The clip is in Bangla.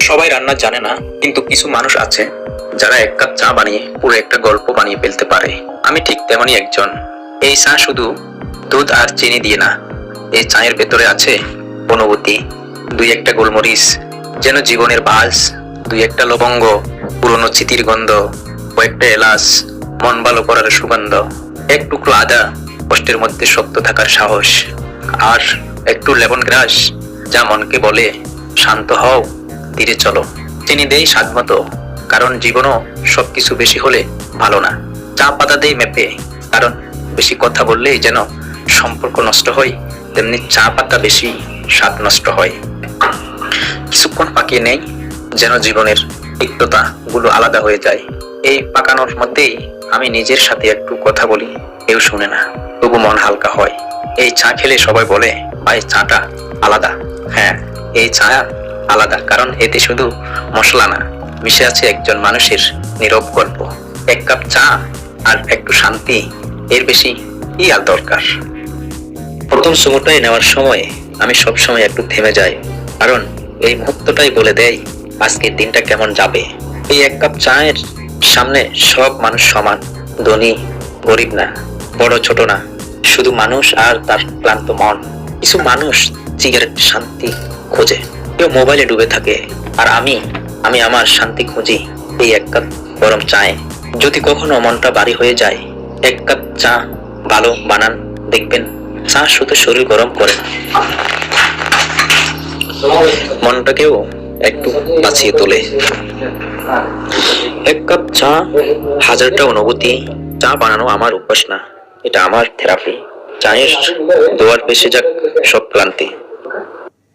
সবাই রান্না জানে না, কিন্তু কিছু মানুষ আছে যারা এক কাপ চা বানিয়ে পুরো একটা গল্প বানিয়ে ফেলতে পারে। আমি ঠিক তেমনই একজন। এই চা শুধু দুধ আর চিনি দিয়ে না, এই চায়ের ভেতরে আছে অনুভূতি, দুই একটা গোলমরিচ যেন জীবনের বাস, দুই একটা লবঙ্গ, পুরনো স্মৃতির গন্ধ, কয়েকটা এলাচ মন ভালো করার সুগন্ধ, এক টুকরো আদা কষ্টের মধ্যে শক্ত থাকার সাহস, আর একটু লেমন গ্রাস যা মনকে বলে শান্ত হও, ধীরে চলো। চিনি দেই স্বাদ মতো, কারণ জীবনও সবকিছু বেশি হলে ভালো না। চা পাতা দেই মেপে, কারণ বেশি কথা বললেই যেন সম্পর্ক নষ্ট হয়, তেমনি চা পাতা বেশি স্বাদ নষ্ট হয়। কিছুক্ষণ পাকিয়ে নেই, যেন জীবনের তিক্ততা গুলো আলাদা হয়ে যায়। এই পাকানোর মধ্যেই আমি নিজের সাথে একটু কথা বলি, কেউ শুনে না, তবু মন হালকা হয়। এই চা খেলে সবাই বলে, ভাই চাটা আলাদা। হ্যাঁ, এই চা আলাদা, কারণ এতে শুধু মশলা না, মিশে আছে একজন মানুষের নীরব গল্প। এক কাপ চা আর একটু শান্তি, এর বেশি কি আর দরকার? প্রথম চুমুকটাই নেওয়ার সময় আমি সবসময় একটু থেমে যাই, কারণ এই মুহূর্তটাই বলে দেয় আজকের দিনটা কেমন যাবে। এই এক কাপ চায়ের সামনে সব মানুষ সমান, ধনী গরিব না, বড় ছোট না, শুধু মানুষ আর তার ক্লান্ত মন। কিছু মানুষ সিগারেট শান্তি খোঁজে, কেউ মোবাইলে ডুবে থাকে, আর আমি আমার শান্তি খুঁজি এই এক কাপ গরম চায়ে। যদি কখনো মনটা ভারী হয়ে যায়, এক কাপ চা ভালো বানান, দেখবেন চা শুধু শরীর গরম করে না, মনটাকেও একটু বাঁচিয়ে তোলে। এক কাপ চা হাজারটা অনুভূতি। চা বানানো আমার অভ্যাস না, এটা আমার থেরাপি। চায়ের দোয়ার ভেসে যাক সব ক্লান্তি।